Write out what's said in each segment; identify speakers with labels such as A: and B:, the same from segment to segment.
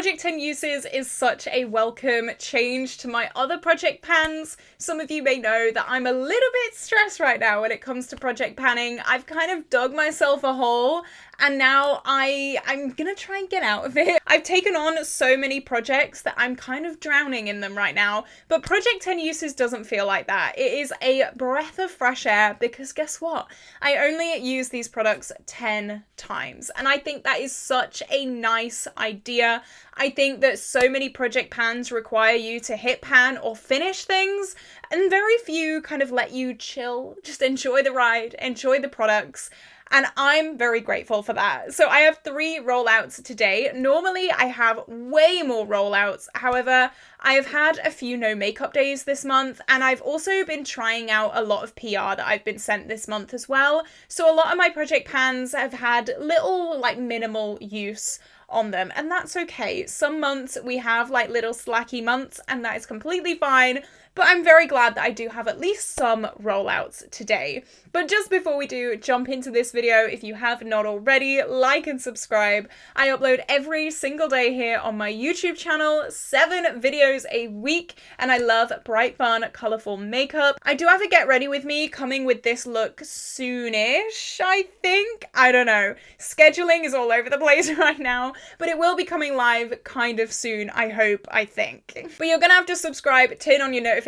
A: Project 10 Uses is such a welcome change to my other project pans. Some of you may know that I'm a little bit stressed right now when it comes to project panning. I've kind of dug myself a hole and now I'm gonna try and get out of it. I've taken on so many projects that I'm kind of drowning in them right now, but Project 10 Uses doesn't feel like that. It is a breath of fresh air because guess what? I only use these products 10 times, and I think that is such a nice idea. I think that so many project pans require you to hit pan or finish things, and very few kind of let you chill, just enjoy the ride, enjoy the products. And I'm very grateful for that. So I have 3 rollouts today. Normally I have way more rollouts. However, I have had a few no makeup days this month, and I've also been trying out a lot of PR that I've been sent this month as well. So a lot of my project pans have had little like minimal use on them, and that's okay. Some months we have like little slacky months, and that is completely fine. But I'm very glad that I do have at least some rollouts today. But just before we do jump into this video, if you have not already, like and subscribe. I upload every single day here on my YouTube channel, 7 videos a week, and I love bright, fun, colourful makeup. I do have a get ready with me coming with this look soonish, I think. I don't know. Scheduling is all over the place right now, but it will be coming live kind of soon, I hope, I think. But you're gonna have to subscribe, turn on your notifications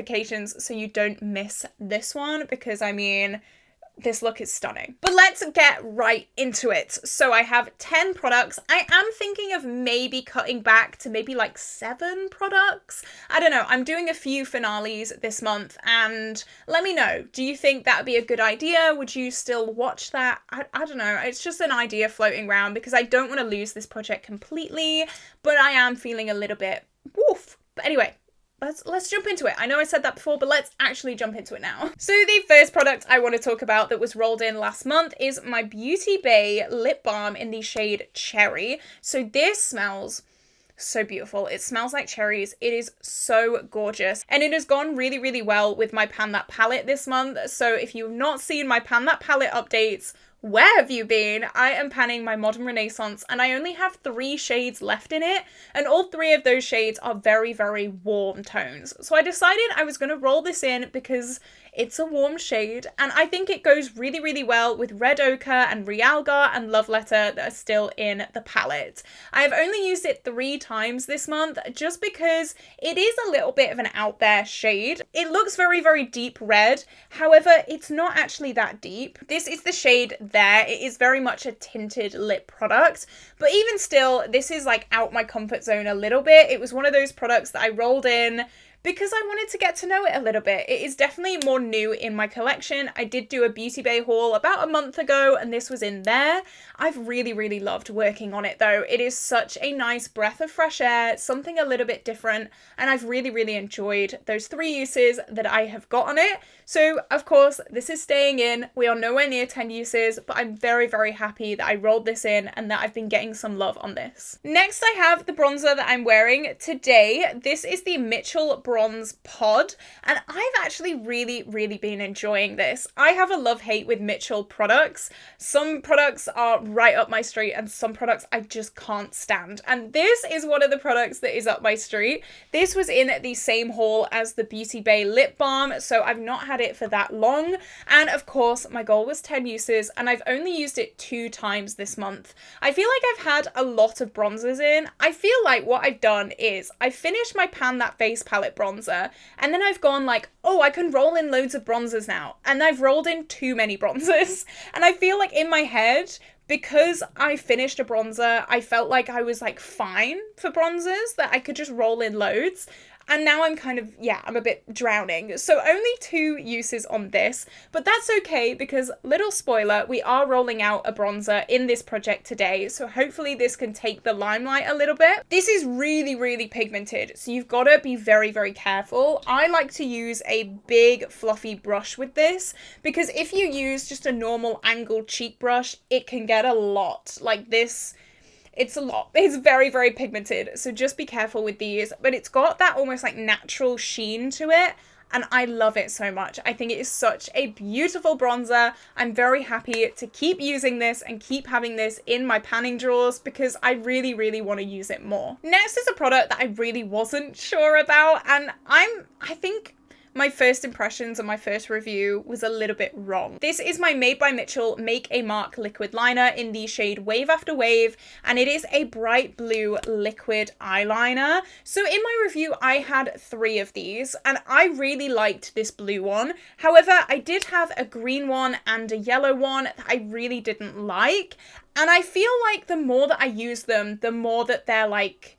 A: so you don't miss this one, because I mean, this look is stunning. But let's get right into it. So I have 10 products. I am thinking of maybe cutting back to maybe like 7 products. I don't know. I'm doing a few finales this month, and let me know. Do you think that would be a good idea? Would you still watch that? I don't know. It's just an idea floating around because I don't want to lose this project completely, but I am feeling a little bit woof. But anyway, let's jump into it. I know I said that before, but let's actually jump into it now. So the first product I want to talk about that was rolled in last month is my Beauty Bay lip balm in the shade Cherry. So this smells so beautiful. It smells like cherries. It is so gorgeous, and it has gone really, really well with my Pan That palette this month. So if you've not seen my Pan That palette updates, where have you been? I am panning my Modern Renaissance, and I only have 3 shades left in it, and all 3 of those shades are very, very warm tones. So I decided I was going to roll this in because it's a warm shade, and I think it goes really, really well with Red Ochre and Realgar and Love Letter that are still in the palette. I have only used it 3 times this month just because it is a little bit of an out there shade. It looks very, very deep red. However, it's not actually that deep. This is the shade There. It is very much a tinted lip product, but even still, this is like out my comfort zone a little bit. It was one of those products that I rolled in because I wanted to get to know it a little bit. It is definitely more new in my collection. I did do a Beauty Bay haul about a month ago, and this was in there. I've really, really loved working on it though. It is such a nice breath of fresh air, something a little bit different, and I've really, really enjoyed those 3 uses that I have got on it. So of course, this is staying in. We are nowhere near 10 uses, but I'm very, very happy that I rolled this in and that I've been getting some love on this. Next, I have the bronzer that I'm wearing today. This is the Mitchell Bronze Pod, and I've actually really, really been enjoying this. I have a love-hate with Mitchell products. Some products are right up my street, and some products I just can't stand. And this is one of the products that is up my street. This was in the same haul as the Beauty Bay lip balm, so I've not had it for that long. And of course, my goal was 10 uses, and I've only used it 2 times this month. I feel like I've had a lot of bronzers in. I feel like what I've done is I finished my Pan That Face palette bronzer, and then I've gone like, oh, I can roll in loads of bronzers now, and I've rolled in too many bronzers. And I feel like in my head, because I finished a bronzer, I felt like I was like fine for bronzers, that I could just roll in loads. And now I'm kind of, yeah, I'm a bit drowning. So only 2 uses on this, but that's okay because, little spoiler, we are rolling out a bronzer in this project today. So hopefully this can take the limelight a little bit. This is really, really pigmented, so you've got to be very, very careful. I like to use a big fluffy brush with this because if you use just a normal angled cheek brush, it can get a lot. Like this, it's a lot. It's very, very pigmented, so just be careful with these. But it's got that almost like natural sheen to it. and I love it so much. I think it is such a beautiful bronzer. I'm very happy to keep using this and keep having this in my panning drawers because I really, really want to use it more. Next is a product that I really wasn't sure about, and I think my first impressions and my first review was a little bit wrong. This is my Made by Mitchell Make a Mark liquid liner in the shade Wave After Wave, and it is a bright blue liquid eyeliner. So in my review, I had 3 of these, and I really liked this blue one. However, I did have a green one and a yellow one that I really didn't like, and I feel like the more that I use them, the more that they're like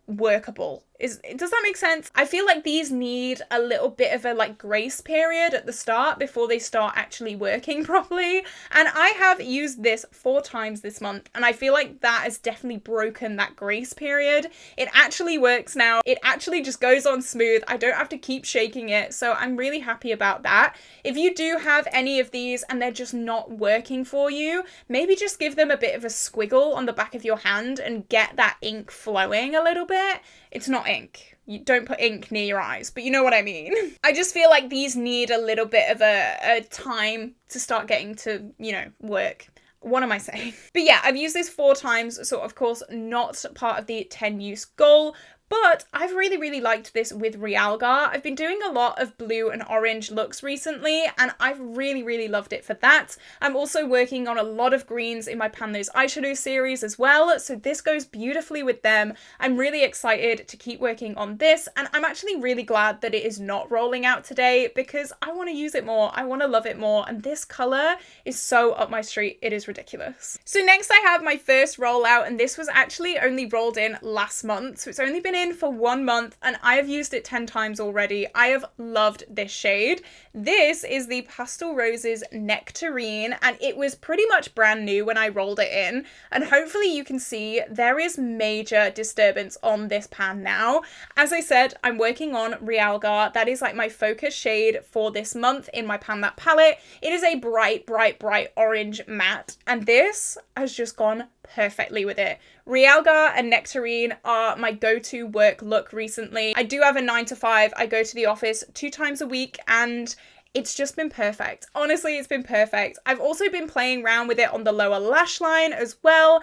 A: workable. Does that make sense? I feel like these need a little bit of a like grace period at the start before they start actually working properly. And I have used this 4 times this month, and I feel like that has definitely broken that grace period. It actually works now. It actually just goes on smooth. I don't have to keep shaking it. So I'm really happy about that. If you do have any of these and they're just not working for you, maybe just give them a bit of a squiggle on the back of your hand and get that ink flowing a little bit. It's not ink. You don't put ink near your eyes, but you know what I mean. I just feel like these need a little bit of a time to start getting to, you know, work. What am I saying? But yeah, I've used this 4 times, so of course not part of the 10 use goal, but I've really, really liked this with Realgar. I've been doing a lot of blue and orange looks recently, and I've really, really loved it for that. I'm also working on a lot of greens in my Pan Those Eyeshadow series as well, so this goes beautifully with them. I'm really excited to keep working on this, and I'm actually really glad that it is not rolling out today because I want to use it more, I want to love it more, and this colour is so up my street, it is ridiculous. So next I have my first rollout, and this was actually only rolled in last month, so it's only been in for 1 month, and I have used it 10 times already. I have loved this shade. This is the Pastel Roses Nectarine, and it was pretty much brand new when I rolled it in, and hopefully you can see there is major disturbance on this pan now. As I said, I'm working on Realgar. That is like my focus shade for this month in my Pan That palette. It is a bright, bright, bright orange matte, and this has just gone perfectly with it. Realgar and Nectarine are my go-to work look recently. I do have a 9 to 5. I go to the office 2 times a week, and it's just been perfect. Honestly, it's been perfect. I've also been playing around with it on the lower lash line as well.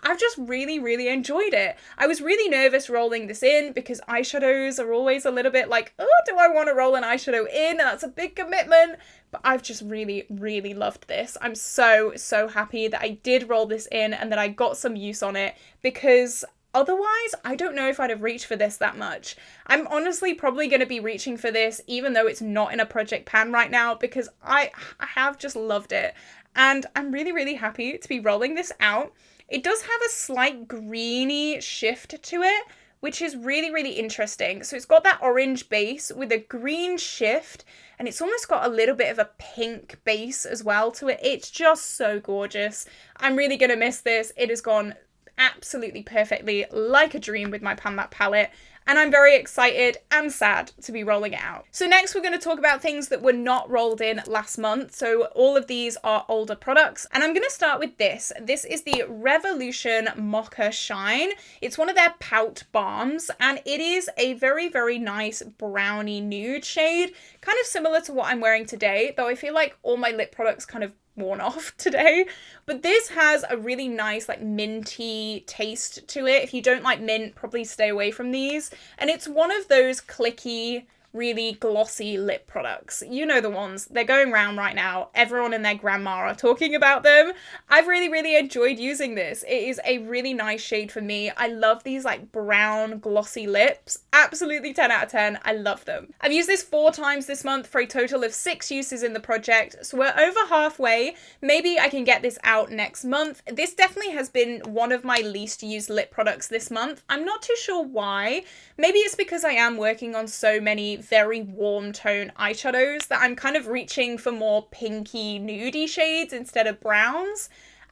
A: I've just really, really enjoyed it. I was really nervous rolling this in because eyeshadows are always a little bit like, oh, do I want to roll an eyeshadow in? That's a big commitment. But I've just really, really loved this. I'm so, so happy that I did roll this in and that I got some use on it, because otherwise, I don't know if I'd have reached for this that much. I'm honestly probably going to be reaching for this even though it's not in a project pan right now, because I have just loved it. And I'm really, really happy to be rolling this out. It does have a slight greeny shift to it, which is really, really interesting. So it's got that orange base with a green shift, and it's almost got a little bit of a pink base as well to it. It's just so gorgeous. I'm really going to miss this. It has gone absolutely perfectly like a dream with my Pan That palette, and I'm very excited and sad to be rolling it out. So next we're going to talk about things that were not rolled in last month. So all of these are older products, and I'm going to start with this. This is the Revolution Mocha Shine. It's one of their pout balms, and it is a very, very nice brownie nude shade, kind of similar to what I'm wearing today, though I feel like all my lip products kind of worn off today. But this has a really nice like minty taste to it. If you don't like mint, probably stay away from these. And it's one of those clicky, really glossy lip products. You know the ones. They're going around right now. Everyone and their grandma are talking about them. I've really, really enjoyed using this. It is a really nice shade for me. I love these like brown glossy lips. Absolutely 10 out of 10. I love them. I've used this 4 times this month for a total of 6 uses in the project. So we're over halfway. Maybe I can get this out next month. This definitely has been one of my least used lip products this month. I'm not too sure why. Maybe it's because I am working on so many very warm tone eyeshadows that I'm kind of reaching for more pinky nudie shades instead of browns.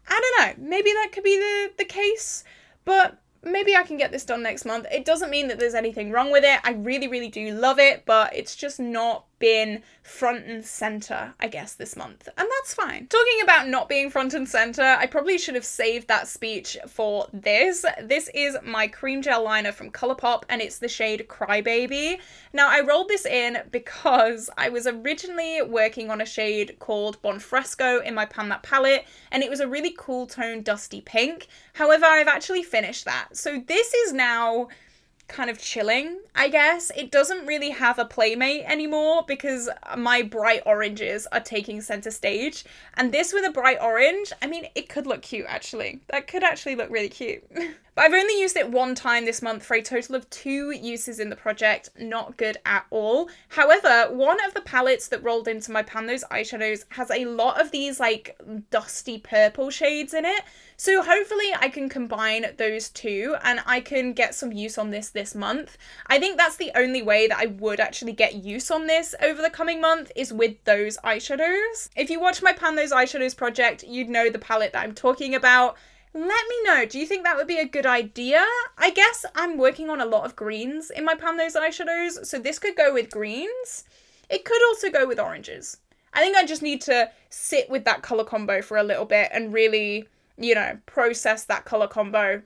A: I don't know, maybe that could be the case, but maybe I can get this done next month. It doesn't mean that there's anything wrong with it. I really, really do love it, but it's just not been front and center, I guess, this month. And that's fine. Talking about not being front and center, I probably should have saved that speech for this. This is my cream gel liner from Colourpop, and it's the shade Crybaby. Now, I rolled this in because I was originally working on a shade called Bonfresco in my Pan That palette, and it was a really cool tone dusty pink. However, I've actually finished that. So this is now kind of chilling, I guess. It doesn't really have a playmate anymore because my bright oranges are taking center stage. And this with a bright orange, I mean, it could look cute, actually. That could actually look really cute. But I've only used it one time this month for a total of 2 uses in the project. Not good at all. However, one of the palettes that rolled into my Pan Those eyeshadows has a lot of these like dusty purple shades in it. So hopefully I can combine those two and I can get some use on this month. I think that's the only way that I would actually get use on this over the coming month is with those eyeshadows. If you watch my Pan Those eyeshadows project, you'd know the palette that I'm talking about. Let me know, do you think that would be a good idea? I guess I'm working on a lot of greens in my Pan Those eyeshadows, so this could go with greens. It could also go with oranges. I think I just need to sit with that colour combo for a little bit and really, you know, process that colour combo.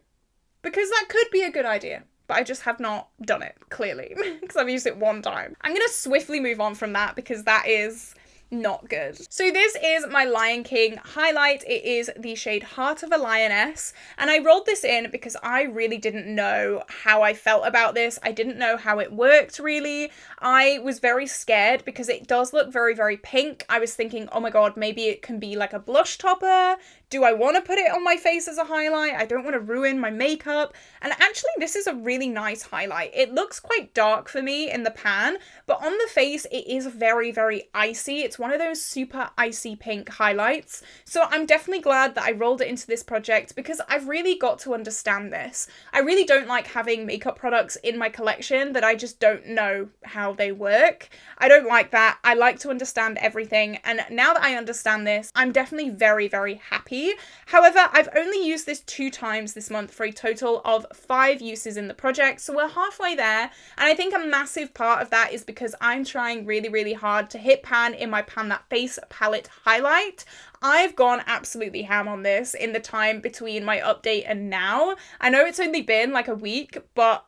A: Because that could be a good idea. But I just have not done it, clearly, because I've used it one time. I'm going to swiftly move on from that because that is not good. So this is my Lion King highlight. It is the shade Heart of a Lioness, and I rolled this in because I really didn't know how I felt about this. I didn't know how it worked, really. I was very scared because it does look very, very pink. I was thinking, oh my god, maybe it can be like a blush topper. Do I want to put it on my face as a highlight? I don't want to ruin my makeup. And actually, this is a really nice highlight. It looks quite dark for me in the pan, but on the face, it is very, very icy. It's one of those super icy pink highlights. So I'm definitely glad that I rolled it into this project because I've really got to understand this. I really don't like having makeup products in my collection that I just don't know how they work. I don't like that. I like to understand everything. And now that I understand this, I'm definitely very, very happy. However, I've only used this 2 times this month for a total of 5 uses in the project, so we're halfway there, and I think a massive part of that is because I'm trying really, really hard to hit pan in my Pan That Face palette highlight. I've gone absolutely ham on this in the time between my update and now. I know it's only been like a week, but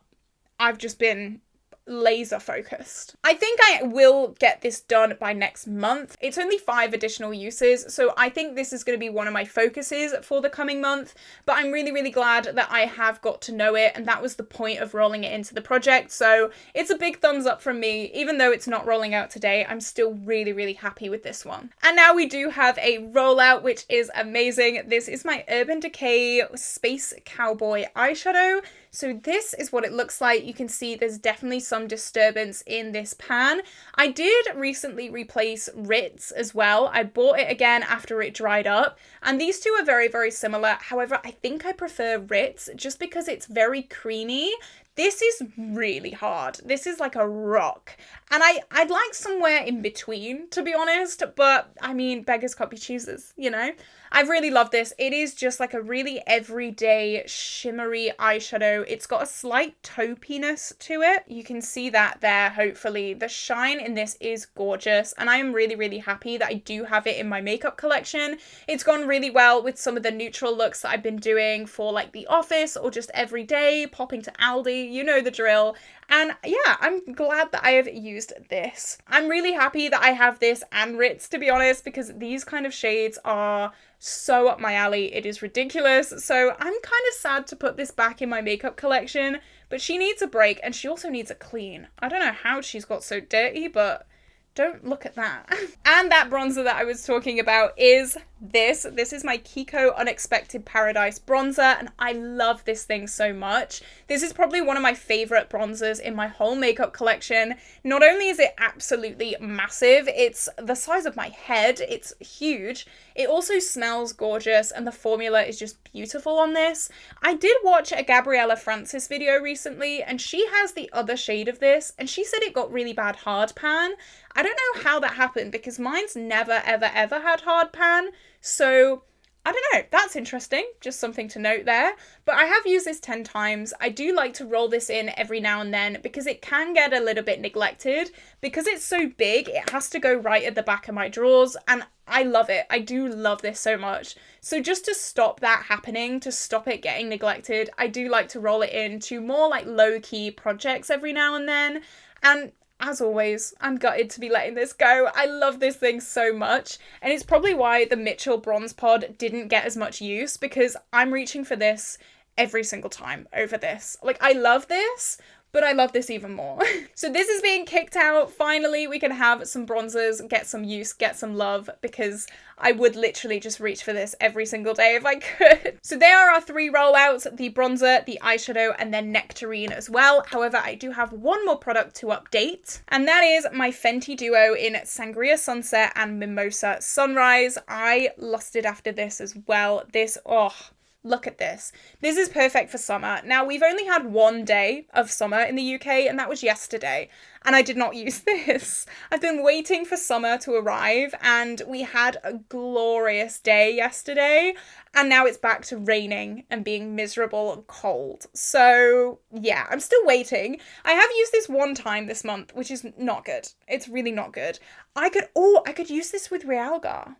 A: I've just been laser focused. I think I will get this done by next month. It's only 5 additional uses, so I think this is going to be one of my focuses for the coming month, but I'm really, really glad that I have got to know it, and that was the point of rolling it into the project, so it's a big thumbs up from me. Even though it's not rolling out today, I'm still really, really happy with this one. And now we do have a rollout, which is amazing. This is my Urban Decay Space Cowboy eyeshadow. So this is what it looks like. You can see there's definitely some disturbance in this pan. I did recently replace Ritz as well. I bought it again after it dried up, and these two are very, very similar. However, I think I prefer Ritz just because it's very creamy. This is really hard. This is like a rock. And I'd like somewhere in between, to be honest, but I mean, beggars can't be choosers, you know? I've really loved this. It is just like a really everyday shimmery eyeshadow. It's got a slight taupiness to it. You can see that there, hopefully. The shine in this is gorgeous, and I am really, really happy that I do have it in my makeup collection. It's gone really well with some of the neutral looks that I've been doing for like the office or just every day, popping to Aldi, you know the drill. And yeah, I'm glad that I have used this. I'm really happy that I have this and Ritz, to be honest, because these kind of shades are so up my alley. It is ridiculous. So I'm kind of sad to put this back in my makeup collection, but she needs a break and she also needs a clean. I don't know how she's got so dirty, but don't look at that. And that bronzer that I was talking about is this. This is my Kiko Unexpected Paradise bronzer, and I love this thing so much. This is probably one of my favorite bronzers in my whole makeup collection. Not only is it absolutely massive, it's the size of my head, it's huge. It also smells gorgeous, and the formula is just beautiful on this. I did watch a Gabriella Francis video recently, and she has the other shade of this, and she said it got really bad hard pan. I don't know how that happened because mine's never, ever, ever had hard pan. So I don't know, that's interesting, just something to note there. But I have used this 10 times. I do like to roll this in every now and then because it can get a little bit neglected. Because it's so big, it has to go right at the back of my drawers, and I love it. I do love this so much. So just to stop that happening, to stop it getting neglected, I do like to roll it into more like low-key projects every now and then. And as always, I'm gutted to be letting this go. I love this thing so much. And it's probably why the Mitchell Bronze Pod didn't get as much use, because I'm reaching for this every single time over this. Like, I love this, but I love this even more. So this is being kicked out. Finally, we can have some bronzers, get some use, get some love, because I would literally just reach for this every single day if I could. So there are our 3 rollouts, the bronzer, the eyeshadow, and then Nectarine as well. However, I do have one more product to update, and that is my Fenty Duo in Sangria Sunset and Mimosa Sunrise. I lusted after this as well. This, oh, look at this. This is perfect for summer. Now, we've only had one day of summer in the UK, and that was yesterday, and I did not use this. I've been waiting for summer to arrive, and we had a glorious day yesterday, and now it's back to raining and being miserable and cold. So yeah, I'm still waiting. I have used this one time this month, which is not good. It's really not good. I could use this with Realgar.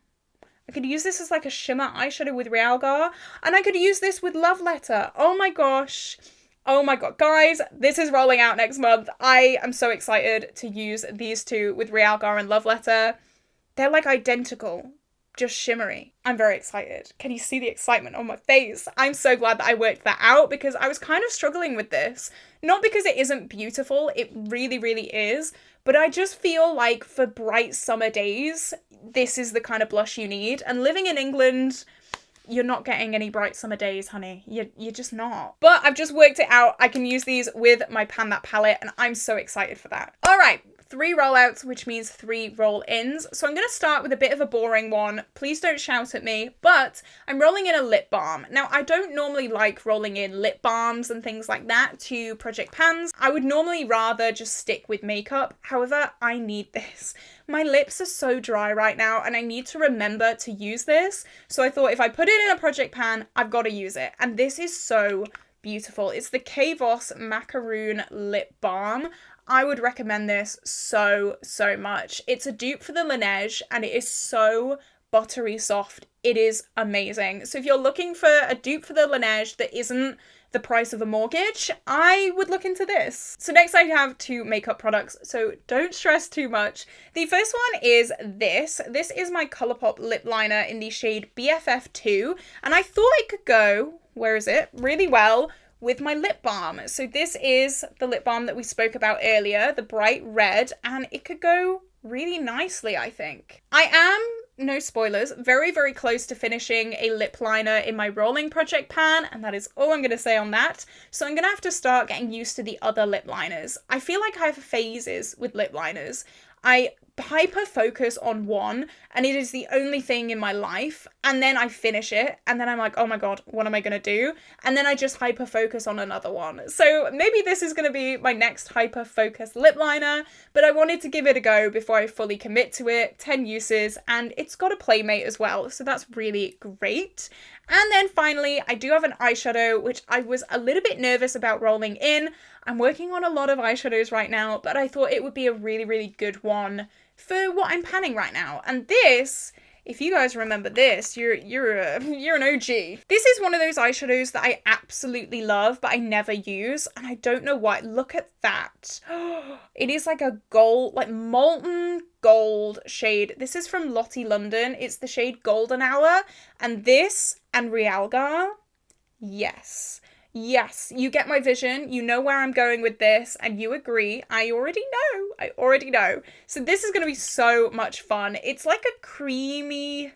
A: I could use this as like a shimmer eyeshadow with Realgar, and I could use this with Love Letter. Oh my gosh. Oh my god. Guys, this is rolling out next month. I am so excited to use these two with Realgar and Love Letter. They're like identical, just shimmery. I'm very excited. Can you see the excitement on my face? I'm so glad that I worked that out, because I was kind of struggling with this. Not because it isn't beautiful, it really, really is, but I just feel like for bright summer days, this is the kind of blush you need. And living in England, you're not getting any bright summer days, honey. You're just not. But I've just worked it out. I can use these with my Pan That palette, and I'm so excited for that. All right. 3 rollouts, which means 3 roll-ins. So I'm going to start with a bit of a boring one. Please don't shout at me, but I'm rolling in a lip balm. Now, I don't normally like rolling in lip balms and things like that to project pans. I would normally rather just stick with makeup. However, I need this. My lips are so dry right now, and I need to remember to use this. So I thought if I put it in a project pan, I've got to use it. And this is so beautiful. It's the K-Voss Macaroon Lip Balm. I would recommend this so, so much. It's a dupe for the Laneige, and it is so buttery soft. It is amazing. So if you're looking for a dupe for the Laneige that isn't the price of a mortgage, I would look into this. So next I have 2 makeup products, so don't stress too much. The first one is this. This is my Colourpop lip liner in the shade BFF2, and I thought it could go, where is it, really well with my lip balm. So this is the lip balm that we spoke about earlier, the bright red, and it could go really nicely, I think. I am, no spoilers, very, very close to finishing a lip liner in my rolling project pan, and that is all I'm going to say on that. So I'm going to have to start getting used to the other lip liners. I feel like I have phases with lip liners. I hyper focus on one, and it is the only thing in my life, and then I finish it, and then I'm like, oh my god, what am I gonna do? And then I just hyper focus on another one. So maybe this is gonna be my next hyper focus lip liner, but I wanted to give it a go before I fully commit to it. 10 uses, and it's got a playmate as well, so that's really great. And then finally, I do have an eyeshadow, which I was a little bit nervous about rolling in. I'm working on a lot of eyeshadows right now, but I thought it would be a really, really good one for what I'm panning right now. And this, if you guys remember this, you're an OG. This is one of those eyeshadows that I absolutely love, but I never use, and I don't know why. Look at that. It is like a gold, like molten gold shade. This is from Lottie London. It's the shade Golden Hour, and this and Realgar, yes. Yes, you get my vision, you know where I'm going with this, and you agree. I already know. So this is going to be so much fun. It's like a creamy,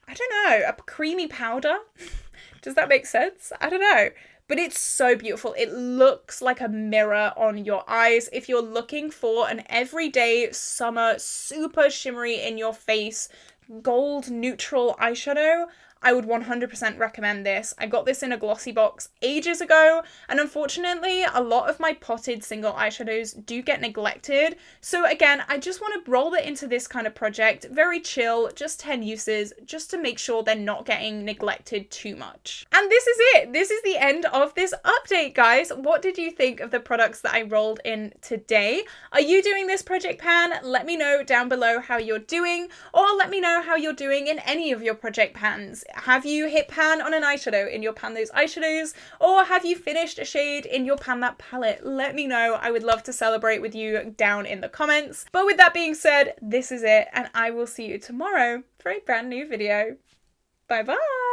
A: I don't know, a creamy powder. Does that make sense? I don't know. But it's so beautiful. It looks like a mirror on your eyes. If you're looking for an everyday summer, super shimmery in your face, gold neutral eyeshadow, I would 100% recommend this. I got this in a glossy box ages ago, and unfortunately, a lot of my potted single eyeshadows do get neglected. So again, I just want to roll it into this kind of project, very chill, just 10 uses, just to make sure they're not getting neglected too much. And this is it. This is the end of this update, guys. What did you think of the products that I rolled in today? Are you doing this project pan? Let me know down below how you're doing, or let me know how you're doing in any of your project pans. Have you hit pan on an eyeshadow in your Pan Those eyeshadows, or have you finished a shade in your Pan That palette? Let me know. I would love to celebrate with you down in the comments. But with that being said, this is it, and I will see you tomorrow for a brand new video. Bye bye!